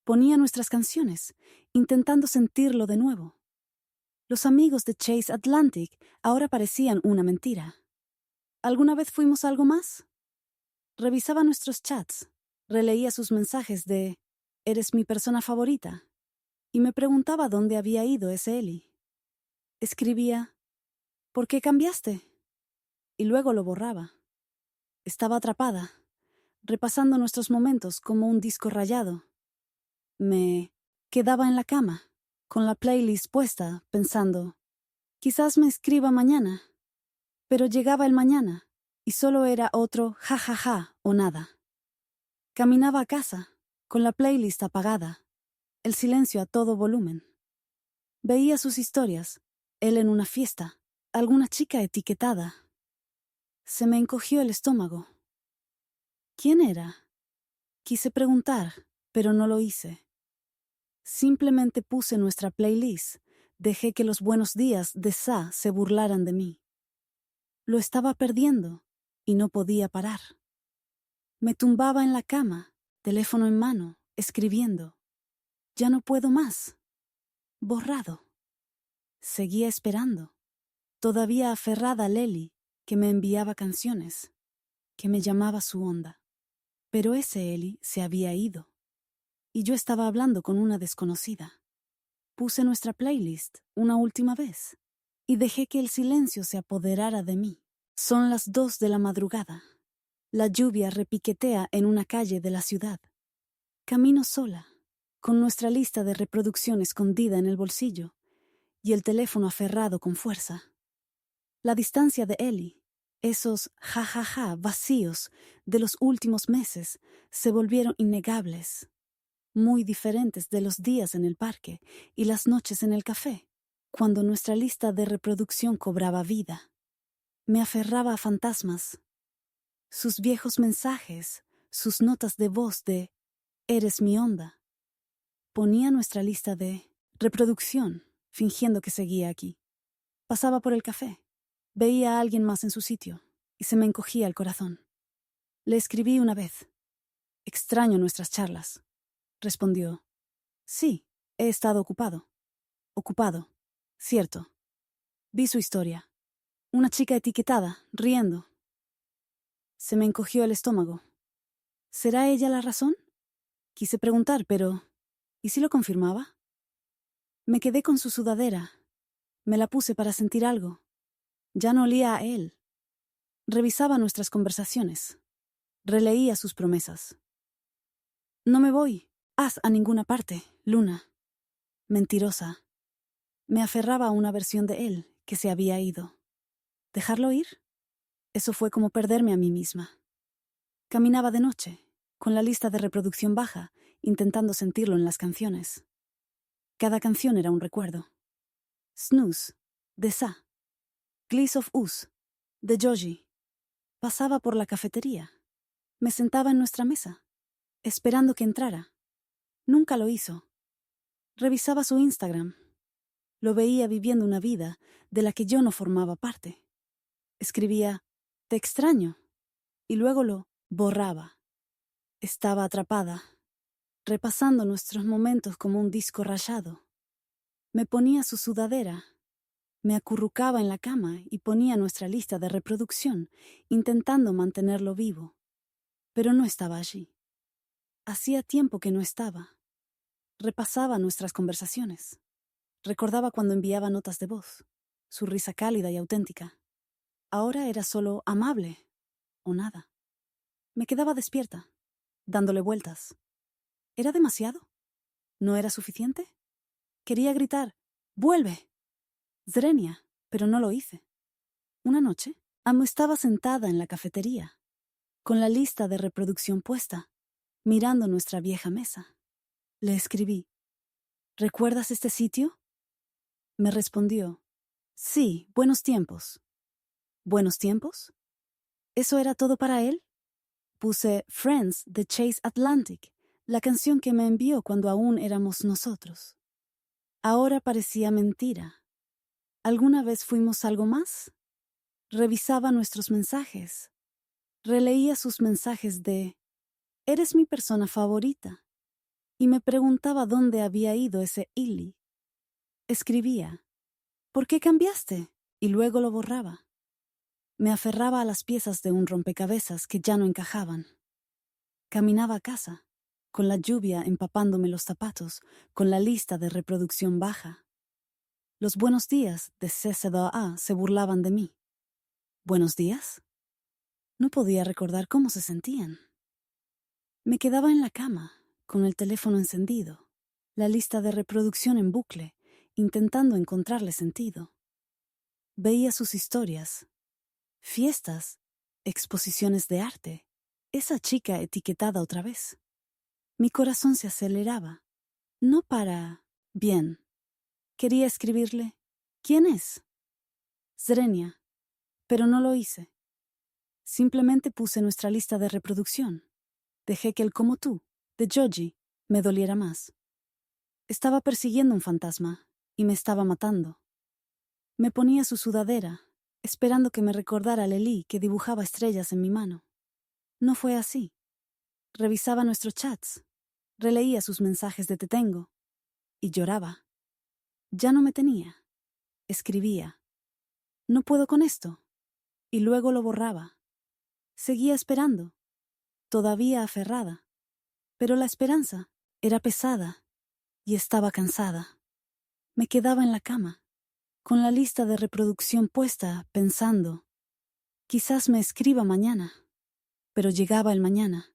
Ponía nuestras canciones, intentando sentirlo de nuevo. Los amigos de Chase Atlantic ahora parecían una mentira. ¿Alguna vez fuimos algo más? Revisaba nuestros chats, releía sus mensajes de «Eres mi persona favorita» y me preguntaba dónde había ido ese Eli. Escribía «¿Por qué cambiaste?» y luego lo borraba. Estaba atrapada, repasando nuestros momentos como un disco rayado. Me quedaba en la cama, con la playlist puesta, pensando «Quizás me escriba mañana». Pero llegaba el mañana, y solo era otro ja ja ja o nada. Caminaba a casa, con la playlist apagada, el silencio a todo volumen. Veía sus historias, él en una fiesta, alguna chica etiquetada. Se me encogió el estómago. ¿Quién era? Quise preguntar, pero no lo hice. Simplemente puse nuestra playlist, dejé que los buenos días de Sa se burlaran de mí. Lo estaba perdiendo, y no podía parar. Me tumbaba en la cama, teléfono en mano, escribiendo. Ya no puedo más. Borrado. Seguía esperando, todavía aferrada a Lely, que me enviaba canciones, que me llamaba su onda. Pero ese Eli se había ido, y yo estaba hablando con una desconocida. Puse nuestra playlist una última vez, y dejé que el silencio se apoderara de mí. Son las 2 de la madrugada. La lluvia repiquetea en una calle de la ciudad. Camino sola, con nuestra lista de reproducción escondida en el bolsillo y el teléfono aferrado con fuerza. La distancia de Eli, esos ja vacíos de los últimos meses, se volvieron innegables, muy diferentes de los días en el parque y las noches en el café, cuando nuestra lista de reproducción cobraba vida. Me aferraba a fantasmas. Sus viejos mensajes, sus notas de voz de «Eres mi onda». Ponía nuestra lista de reproducción, fingiendo que seguía aquí. Pasaba por el café. Veía a alguien más en su sitio y se me encogía el corazón. Le escribí una vez. Extraño nuestras charlas. Respondió. Sí, he estado ocupado. Ocupado. Cierto. Vi su historia. Una chica etiquetada, riendo. Se me encogió el estómago. ¿Será ella la razón? Quise preguntar, pero ¿y si lo confirmaba? Me quedé con su sudadera. Me la puse para sentir algo. Ya no olía a él. Revisaba nuestras conversaciones. Releía sus promesas. No me voy. Haz a ninguna parte, Luna. Mentirosa. Me aferraba a una versión de él que se había ido. ¿Dejarlo ir? Eso fue como perderme a mí misma. Caminaba de noche, con la lista de reproducción baja, intentando sentirlo en las canciones. Cada canción era un recuerdo. Snooze, de Sa. Gliss of Us, de Joji. Pasaba por la cafetería. Me sentaba en nuestra mesa, esperando que entrara. Nunca lo hizo. Revisaba su Instagram. Lo veía viviendo una vida de la que yo no formaba parte. Escribía, te extraño, y luego lo borraba. Estaba atrapada, repasando nuestros momentos como un disco rayado. Me ponía su sudadera, me acurrucaba en la cama y ponía nuestra lista de reproducción, intentando mantenerlo vivo. Pero no estaba allí. Hacía tiempo que no estaba. Repasaba nuestras conversaciones. Recordaba cuando enviaba notas de voz, su risa cálida y auténtica. Ahora era solo amable, o nada. Me quedaba despierta, dándole vueltas. ¿Era demasiado? ¿No era suficiente? Quería gritar, ¡vuelve! Zrenia, pero no lo hice. Una noche, Amo estaba sentada en la cafetería, con la lista de reproducción puesta, mirando nuestra vieja mesa. Le escribí, ¿recuerdas este sitio? Me respondió, sí, buenos tiempos. ¿Buenos tiempos? ¿Eso era todo para él? Puse Friends de Chase Atlantic, la canción que me envió cuando aún éramos nosotros. Ahora parecía mentira. ¿Alguna vez fuimos algo más? Revisaba nuestros mensajes. Releía sus mensajes de «Eres mi persona favorita» y me preguntaba dónde había ido ese Illy. Escribía «¿Por qué cambiaste?» y luego lo borraba. Me aferraba a las piezas de un rompecabezas que ya no encajaban. Caminaba a casa, con la lluvia empapándome los zapatos, con la lista de reproducción baja. Los buenos días de CCDA se burlaban de mí. ¿Buenos días? No podía recordar cómo se sentían. Me quedaba en la cama, con el teléfono encendido, la lista de reproducción en bucle, intentando encontrarle sentido. Veía sus historias, fiestas, exposiciones de arte, esa chica etiquetada otra vez. Mi corazón se aceleraba, no para bien. Quería escribirle, ¿quién es? Zrenia, pero no lo hice. Simplemente puse nuestra lista de reproducción. Dejé que el como tú, de Joji, me doliera más. Estaba persiguiendo un fantasma y me estaba matando. Me ponía su sudadera, esperando que me recordara Lely que dibujaba estrellas en mi mano. No fue así. Revisaba nuestros chats, releía sus mensajes de te tengo y lloraba. Ya no me tenía. Escribía. No puedo con esto. Y luego lo borraba. Seguía esperando, todavía aferrada. Pero la esperanza era pesada y estaba cansada. Me quedaba en la cama, con la lista de reproducción puesta, pensando, quizás me escriba mañana. Pero llegaba el mañana,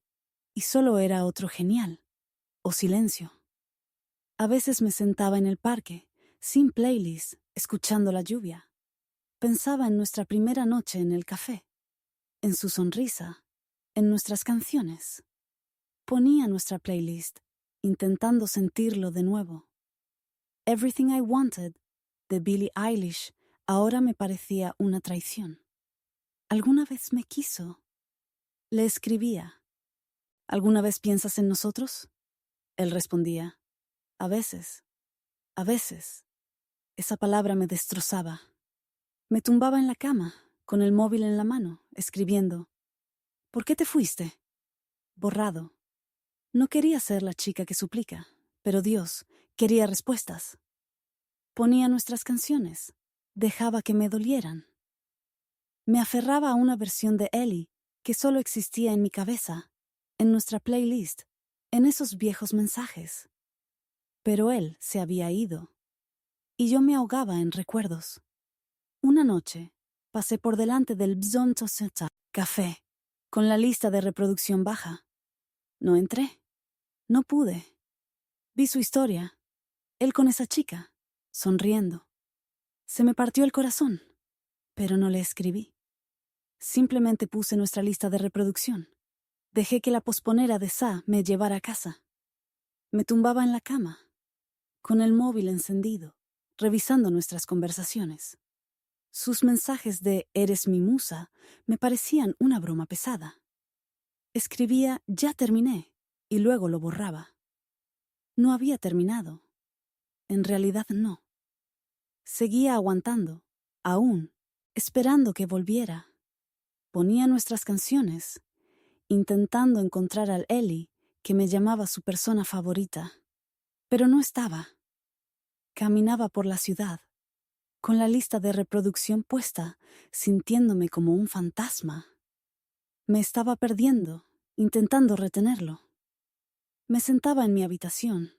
y solo era otro genial, o silencio. A veces me sentaba en el parque, sin playlist, escuchando la lluvia. Pensaba en nuestra primera noche en el café, en su sonrisa, en nuestras canciones. Ponía nuestra playlist, intentando sentirlo de nuevo. Everything I Wanted, de Billie Eilish, ahora me parecía una traición. ¿Alguna vez me quiso? Le escribía. ¿Alguna vez piensas en nosotros? Él respondía. A veces, a veces, esa palabra me destrozaba. Me tumbaba en la cama, con el móvil en la mano, escribiendo. ¿Por qué te fuiste? Borrado. No quería ser la chica que suplica, pero Dios quería respuestas. Ponía nuestras canciones, dejaba que me dolieran. Me aferraba a una versión de Ellie que solo existía en mi cabeza, en nuestra playlist, en esos viejos mensajes. Pero él se había ido, y yo me ahogaba en recuerdos. Una noche, pasé por delante del Bzon Toseta Café, con la lista de reproducción baja. No entré. No pude. Vi su historia. Él con esa chica, sonriendo. Se me partió el corazón, pero no le escribí. Simplemente puse nuestra lista de reproducción. Dejé que la posponera de Sa me llevara a casa. Me tumbaba en la cama, con el móvil encendido, revisando nuestras conversaciones. Sus mensajes de «Eres mi musa» me parecían una broma pesada. Escribía «Ya terminé» y luego lo borraba. No había terminado. En realidad no. Seguía aguantando, aún, esperando que volviera. Ponía nuestras canciones, intentando encontrar al Eli que me llamaba su persona favorita. Pero no estaba. Caminaba por la ciudad, con la lista de reproducción puesta, sintiéndome como un fantasma. Me estaba perdiendo, intentando retenerlo. Me sentaba en mi habitación,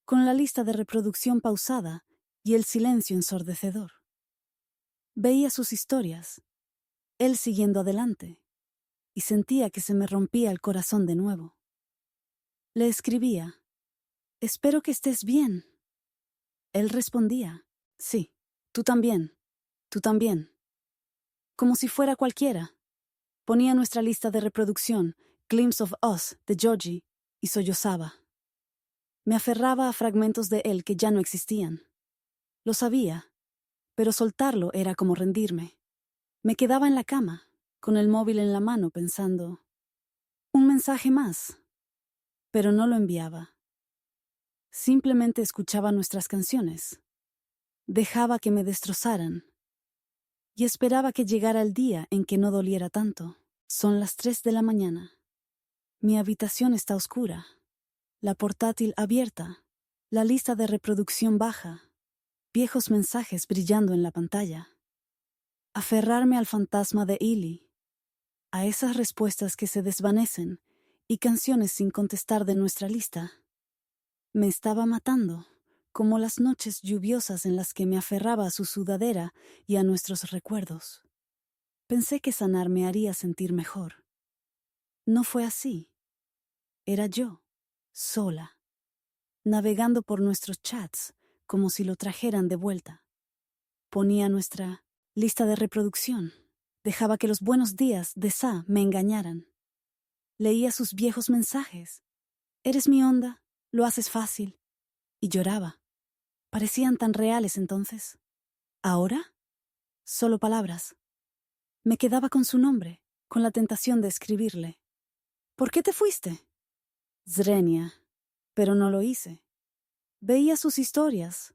con la lista de reproducción pausada y el silencio ensordecedor. Veía sus historias, él siguiendo adelante, y sentía que se me rompía el corazón de nuevo. Le escribía, «Espero que estés bien». Él respondía, «Sí, tú también, tú también». Como si fuera cualquiera. Ponía nuestra lista de reproducción, Glimpse of Us, de Georgie, y sollozaba. Me aferraba a fragmentos de él que ya no existían. Lo sabía, pero soltarlo era como rendirme. Me quedaba en la cama, con el móvil en la mano, pensando, un mensaje más. Pero no lo enviaba. Simplemente escuchaba nuestras canciones. Dejaba que me destrozaran. Y esperaba que llegara el día en que no doliera tanto. Son las 3 de la mañana. Mi habitación está oscura. La portátil abierta. La lista de reproducción baja. Viejos mensajes brillando en la pantalla. Aferrarme al fantasma de Ili. A esas respuestas que se desvanecen y canciones sin contestar de nuestra lista. Me estaba matando, como las noches lluviosas en las que me aferraba a su sudadera y a nuestros recuerdos. Pensé que sanar me haría sentir mejor. No fue así. Era yo, sola, navegando por nuestros chats como si lo trajeran de vuelta. Ponía nuestra lista de reproducción. Dejaba que los buenos días de Sa me engañaran. Leía sus viejos mensajes. «Eres mi onda, lo haces fácil». Y lloraba. Parecían tan reales entonces. ¿Ahora? Solo palabras. Me quedaba con su nombre, con la tentación de escribirle. «¿Por qué te fuiste?» Zrenia. Pero no lo hice. Veía sus historias.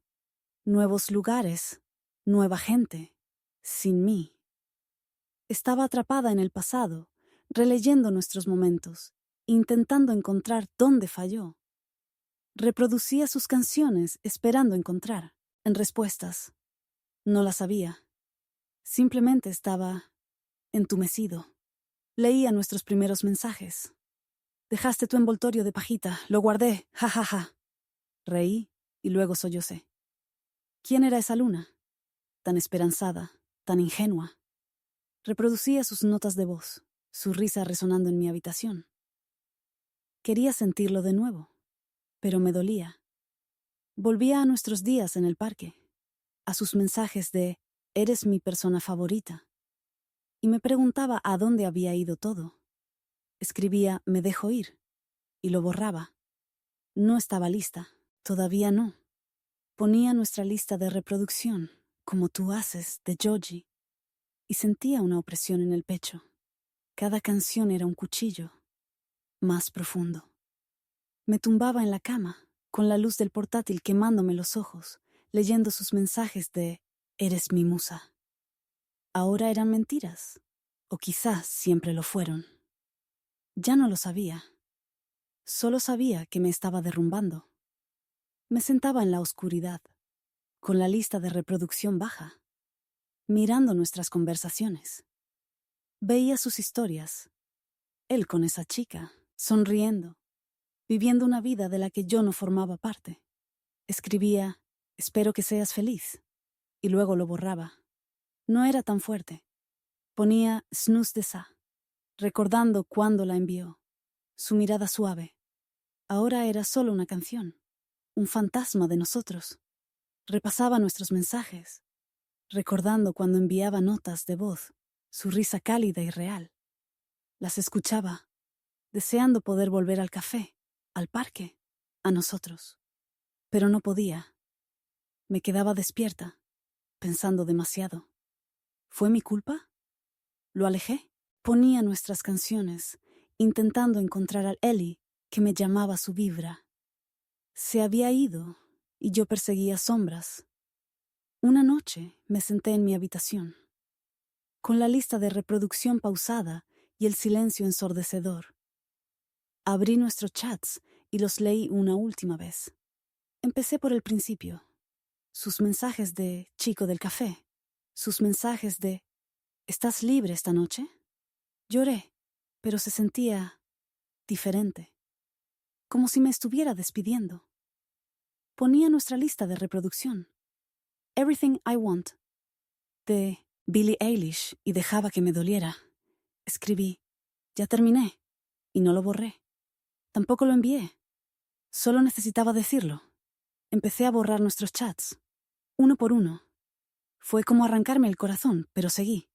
Nuevos lugares. Nueva gente. Sin mí. Estaba atrapada en el pasado, releyendo nuestros momentos, intentando encontrar dónde falló. Reproducía sus canciones esperando encontrar, en respuestas. No las sabía. Simplemente estaba entumecido. Leía nuestros primeros mensajes. «Dejaste tu envoltorio de pajita, lo guardé, ja, ja, ja». Reí y luego sollocé. ¿Quién era esa luna? Tan esperanzada, tan ingenua. Reproducía sus notas de voz, su risa resonando en mi habitación. Quería sentirlo de nuevo, pero me dolía. Volvía a nuestros días en el parque, a sus mensajes de «Eres mi persona favorita», y me preguntaba a dónde había ido todo. Escribía «Me dejo ir» y lo borraba. No estaba lista, todavía no. Ponía nuestra lista de reproducción, como tú haces, de Georgie, y sentía una opresión en el pecho. Cada canción era un cuchillo, más profundo. Me tumbaba en la cama, con la luz del portátil quemándome los ojos, leyendo sus mensajes de «Eres mi musa». ¿Ahora eran mentiras? ¿O quizás siempre lo fueron? Ya no lo sabía. Solo sabía que me estaba derrumbando. Me sentaba en la oscuridad, con la lista de reproducción baja, mirando nuestras conversaciones. Veía sus historias, él con esa chica, sonriendo, viviendo una vida de la que yo no formaba parte. Escribía, espero que seas feliz, y luego lo borraba. No era tan fuerte. Ponía snus de sa, recordando cuándo la envió, su mirada suave. Ahora era solo una canción, un fantasma de nosotros. Repasaba nuestros mensajes, recordando cuando enviaba notas de voz, su risa cálida y real. Las escuchaba, deseando poder volver al café, al parque, a nosotros. Pero no podía. Me quedaba despierta, pensando demasiado. ¿Fue mi culpa? ¿Lo alejé? Ponía nuestras canciones, intentando encontrar al Eli que me llamaba su vibra. Se había ido y yo perseguía sombras. Una noche me senté en mi habitación, con la lista de reproducción pausada y el silencio ensordecedor. Abrí nuestros chats y los leí una última vez. Empecé por el principio. Sus mensajes de chico del café. Sus mensajes de ¿estás libre esta noche? Lloré, pero se sentía diferente, como si me estuviera despidiendo. Ponía nuestra lista de reproducción. Everything I Want, de Billie Eilish, y dejaba que me doliera. Escribí, ya terminé, y no lo borré. Tampoco lo envié. Solo necesitaba decirlo. Empecé a borrar nuestros chats, uno por uno. Fue como arrancarme el corazón, pero seguí.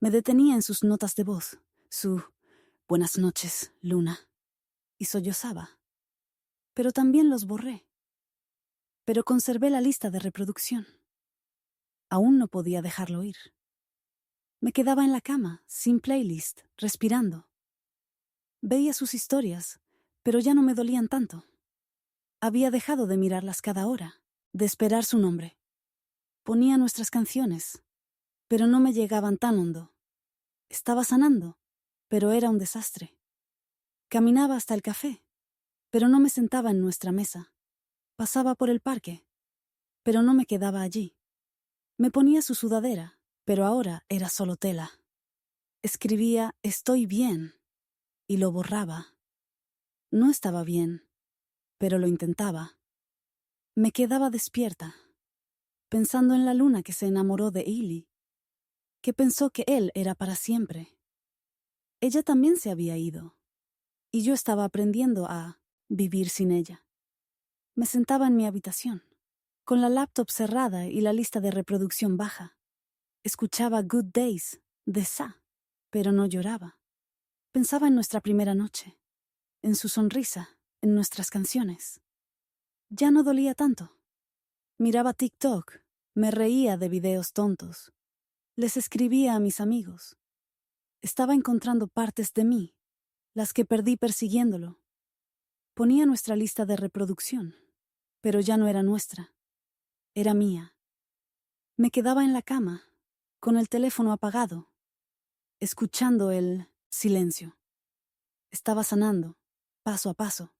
Me detenía en sus notas de voz, su «Buenas noches, Luna», y sollozaba. Pero también los borré. Pero conservé la lista de reproducción. Aún no podía dejarlo ir. Me quedaba en la cama, sin playlist, respirando. Veía sus historias, pero ya no me dolían tanto. Había dejado de mirarlas cada hora, de esperar su nombre. Ponía nuestras canciones, pero no me llegaban tan hondo. Estaba sanando, pero era un desastre. Caminaba hasta el café, pero no me sentaba en nuestra mesa. Pasaba por el parque, pero no me quedaba allí. Me ponía su sudadera, pero ahora era solo tela. Escribía «Estoy bien» y lo borraba. No estaba bien, pero lo intentaba. Me quedaba despierta, pensando en la luna que se enamoró de Ili, que pensó que él era para siempre. Ella también se había ido, y yo estaba aprendiendo a vivir sin ella. Me sentaba en mi habitación, con la laptop cerrada y la lista de reproducción baja. Escuchaba Good Days de Sa, pero no lloraba. Pensaba en nuestra primera noche, en su sonrisa, en nuestras canciones. Ya no dolía tanto. Miraba TikTok, me reía de videos tontos. Les escribía a mis amigos. Estaba encontrando partes de mí, las que perdí persiguiéndolo. Ponía nuestra lista de reproducción, pero ya no era nuestra. Era mía. Me quedaba en la cama, con el teléfono apagado, escuchando el silencio. Estaba sanando, paso a paso.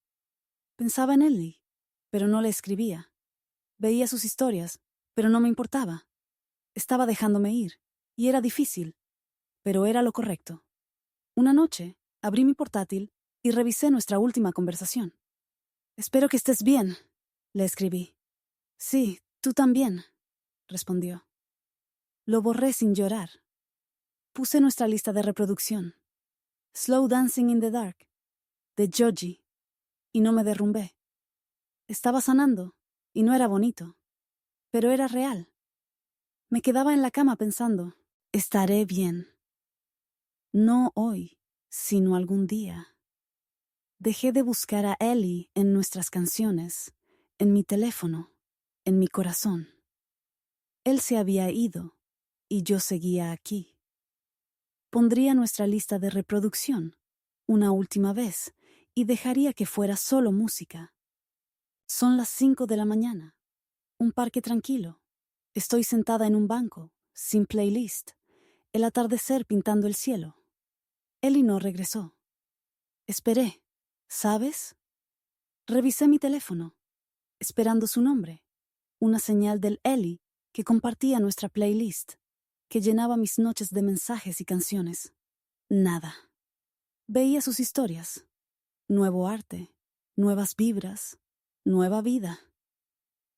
Pensaba en Ellie, pero no le escribía. Veía sus historias, pero no me importaba. Estaba dejándome ir, y era difícil, pero era lo correcto. Una noche, abrí mi portátil y revisé nuestra última conversación. «Espero que estés bien», le escribí. «Sí, tú también», respondió. Lo borré sin llorar. Puse nuestra lista de reproducción. Slow Dancing in the Dark, de Joji, y no me derrumbé. Estaba sanando, y no era bonito, pero era real. Me quedaba en la cama pensando, estaré bien. No hoy, sino algún día. Dejé de buscar a Ellie en nuestras canciones, en mi teléfono, en mi corazón. Él se había ido, y yo seguía aquí. Pondría nuestra lista de reproducción, una última vez, y dejaría que fuera solo música. Son las 5 de la mañana. Un parque tranquilo. Estoy sentada en un banco, sin playlist. El atardecer pintando el cielo. Ellie no regresó. Esperé. ¿Sabes? Revisé mi teléfono, esperando su nombre. Una señal del Ellie que compartía nuestra playlist, que llenaba mis noches de mensajes y canciones. Nada. Veía sus historias. Nuevo arte, nuevas vibras, nueva vida.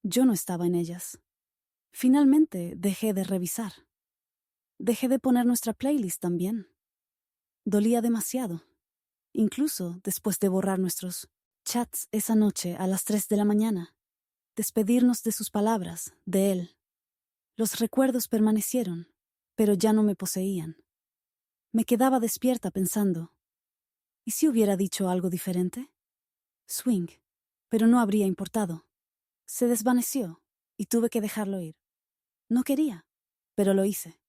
Yo no estaba en ellas. Finalmente dejé de revisar. Dejé de poner nuestra playlist también. Dolía demasiado, incluso después de borrar nuestros chats esa noche a las 3 de la mañana. Despedirnos de sus palabras, de él. Los recuerdos permanecieron, pero ya no me poseían. Me quedaba despierta pensando, ¿y si hubiera dicho algo diferente? Swing, pero no habría importado. Se desvaneció y tuve que dejarlo ir. No quería, pero lo hice.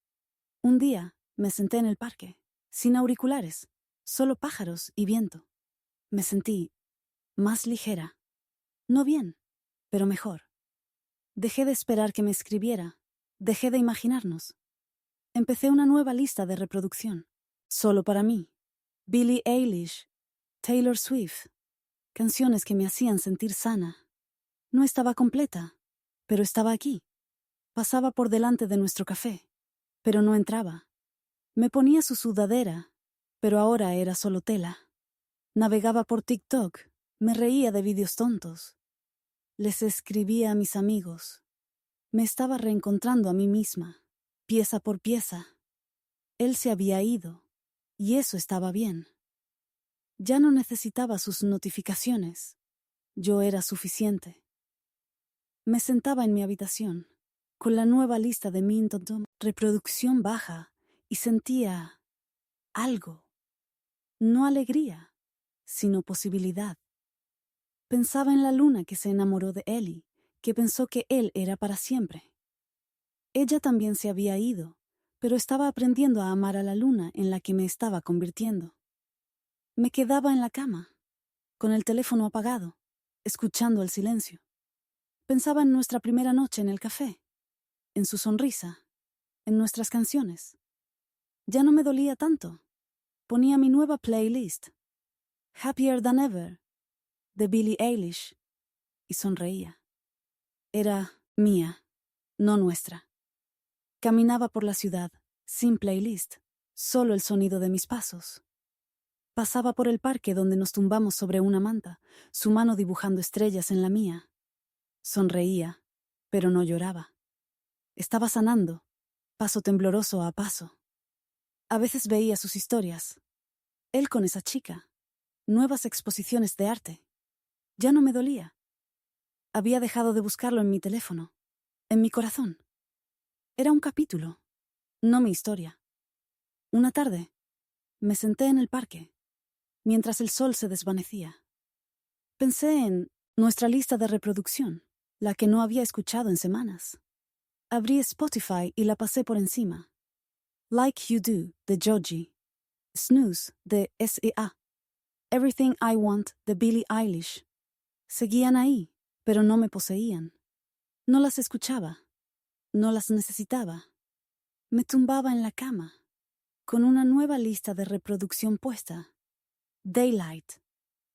Un día me senté en el parque, sin auriculares, solo pájaros y viento. Me sentí más ligera. No bien, pero mejor. Dejé de esperar que me escribiera. Dejé de imaginarnos. Empecé una nueva lista de reproducción. Solo para mí. Billie Eilish, Taylor Swift. Canciones que me hacían sentir sana. No estaba completa, pero estaba aquí. Pasaba por delante de nuestro café, pero no entraba. Me ponía su sudadera, pero ahora era solo tela. Navegaba por TikTok, me reía de vídeos tontos. Les escribía a mis amigos. Me estaba reencontrando a mí misma, pieza por pieza. Él se había ido, y eso estaba bien. Ya no necesitaba sus notificaciones. Yo era suficiente. Me sentaba en mi habitación, con la nueva lista de Minton, reproducción baja, y sentía algo. No alegría, sino posibilidad. Pensaba en la luna que se enamoró de Ellie, que pensó que él era para siempre. Ella también se había ido, pero estaba aprendiendo a amar a la luna en la que me estaba convirtiendo. Me quedaba en la cama, con el teléfono apagado, escuchando el silencio. Pensaba en nuestra primera noche en el café, en su sonrisa, en nuestras canciones. Ya no me dolía tanto. Ponía mi nueva playlist, Happier Than Ever, de Billie Eilish, y sonreía. Era mía, no nuestra. Caminaba por la ciudad, sin playlist, solo el sonido de mis pasos. Pasaba por el parque donde nos tumbamos sobre una manta, su mano dibujando estrellas en la mía. Sonreía, pero no lloraba. Estaba sanando, paso tembloroso a paso. A veces veía sus historias. Él con esa chica. Nuevas exposiciones de arte. Ya no me dolía. Había dejado de buscarlo en mi teléfono, en mi corazón. Era un capítulo, no mi historia. Una tarde, me senté en el parque, mientras el sol se desvanecía. Pensé en nuestra lista de reproducción, la que no había escuchado en semanas. Abrí Spotify y la pasé por encima. Like You Do, de Joji. Snooze, de S.E.A. Everything I Want, de Billie Eilish. Seguían ahí, pero no me poseían. No las escuchaba. No las necesitaba. Me tumbaba en la cama, con una nueva lista de reproducción puesta. Daylight,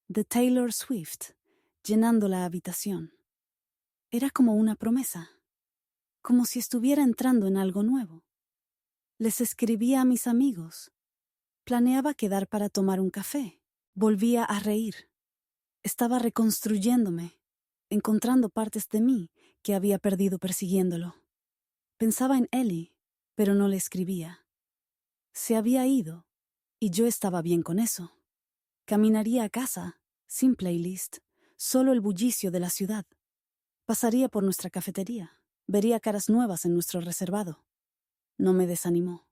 de Taylor Swift, llenando la habitación. Era como una promesa, como si estuviera entrando en algo nuevo. Les escribía a mis amigos. Planeaba quedar para tomar un café. Volvía a reír. Estaba reconstruyéndome, encontrando partes de mí que había perdido persiguiéndolo. Pensaba en Ellie, pero no le escribía. Se había ido, y yo estaba bien con eso. Caminaría a casa, sin playlist, solo el bullicio de la ciudad. Pasaría por nuestra cafetería, vería caras nuevas en nuestro reservado. No me desanimó.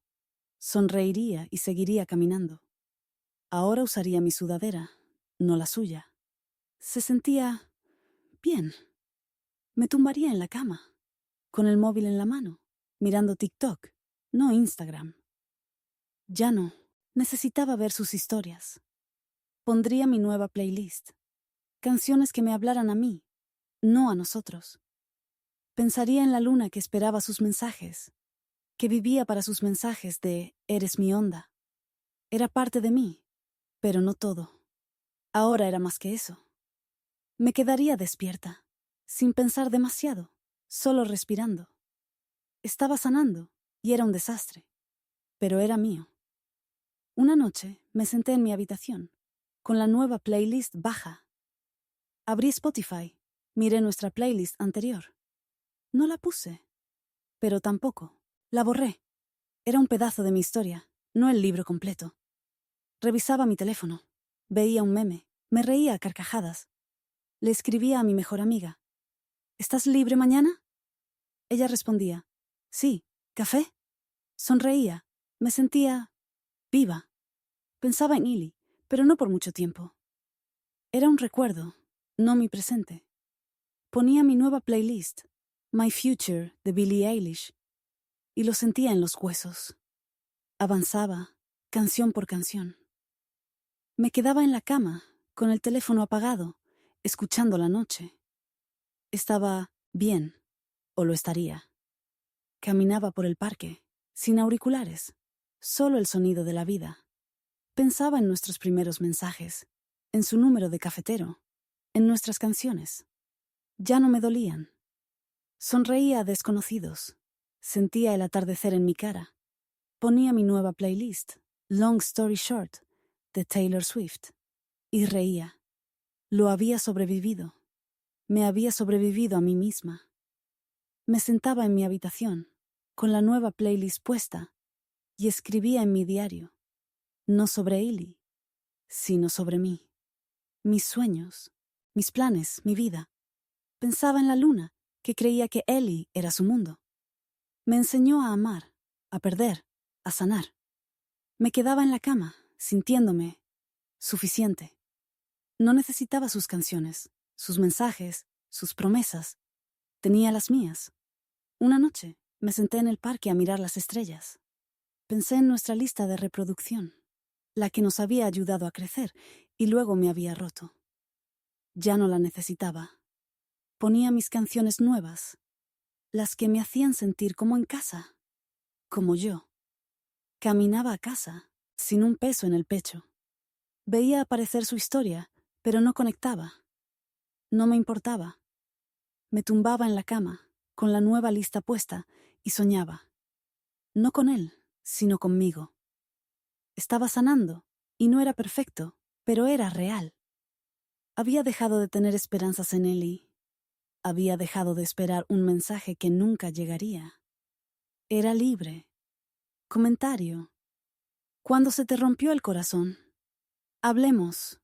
Sonreiría y seguiría caminando. Ahora usaría mi sudadera, no la suya. Se sentía bien. Me tumbaría en la cama, con el móvil en la mano, mirando TikTok, no Instagram. Ya no. Necesitaba ver sus historias. Pondría mi nueva playlist. Canciones que me hablaran a mí. no a nosotros. Pensaría en la luna que esperaba sus mensajes, que vivía para sus mensajes de «eres mi onda». Era parte de mí, pero no todo. Ahora era más que eso. Me quedaría despierta, sin pensar demasiado, solo respirando. Estaba sanando, y era un desastre, pero era mío. Una noche me senté en mi habitación, con la nueva playlist baja. Abrí Spotify, miré nuestra playlist anterior. No la puse, pero tampoco. La borré. Era un pedazo de mi historia, no el libro completo. Revisaba mi teléfono, veía un meme, me reía a carcajadas. Le escribía a mi mejor amiga. ¿Estás libre mañana? Ella respondía, sí, ¿café? Sonreía, me sentía viva. Pensaba en Illy, pero no por mucho tiempo. Era un recuerdo, no mi presente. Ponía mi nueva playlist, My Future, de Billie Eilish, y lo sentía en los huesos. Avanzaba, canción por canción. Me quedaba en la cama, con el teléfono apagado, escuchando la noche. Estaba bien, o lo estaría. Caminaba por el parque, sin auriculares, solo el sonido de la vida. Pensaba en nuestros primeros mensajes, en su número de cafetero, en nuestras canciones. Ya no me dolían. Sonreía a desconocidos. Sentía el atardecer en mi cara. Ponía mi nueva playlist, Long Story Short, de Taylor Swift, y reía. Lo había sobrevivido. Me había sobrevivido a mí misma. Me sentaba en mi habitación, con la nueva playlist puesta, y escribía en mi diario, no sobre Illy, sino sobre mí, mis sueños, mis planes, mi vida. Pensaba en la luna, que creía que Ellie era su mundo. Me enseñó a amar, a perder, a sanar. Me quedaba en la cama, sintiéndome suficiente. No necesitaba sus canciones, sus mensajes, sus promesas. Tenía las mías. Una noche me senté en el parque a mirar las estrellas. Pensé en nuestra lista de reproducción, la que nos había ayudado a crecer y luego me había roto. Ya no la necesitaba. Ponía mis canciones nuevas, las que me hacían sentir como en casa, como yo. Caminaba a casa, sin un peso en el pecho. Veía aparecer su historia, pero no conectaba. No me importaba. Me tumbaba en la cama, con la nueva lista puesta, y soñaba. No con él, sino conmigo. Estaba sanando, y no era perfecto, pero era real. Había dejado de tener esperanzas en él y había dejado de esperar un mensaje que nunca llegaría. Era libre. Comentario. Cuando se te rompió el corazón, hablemos.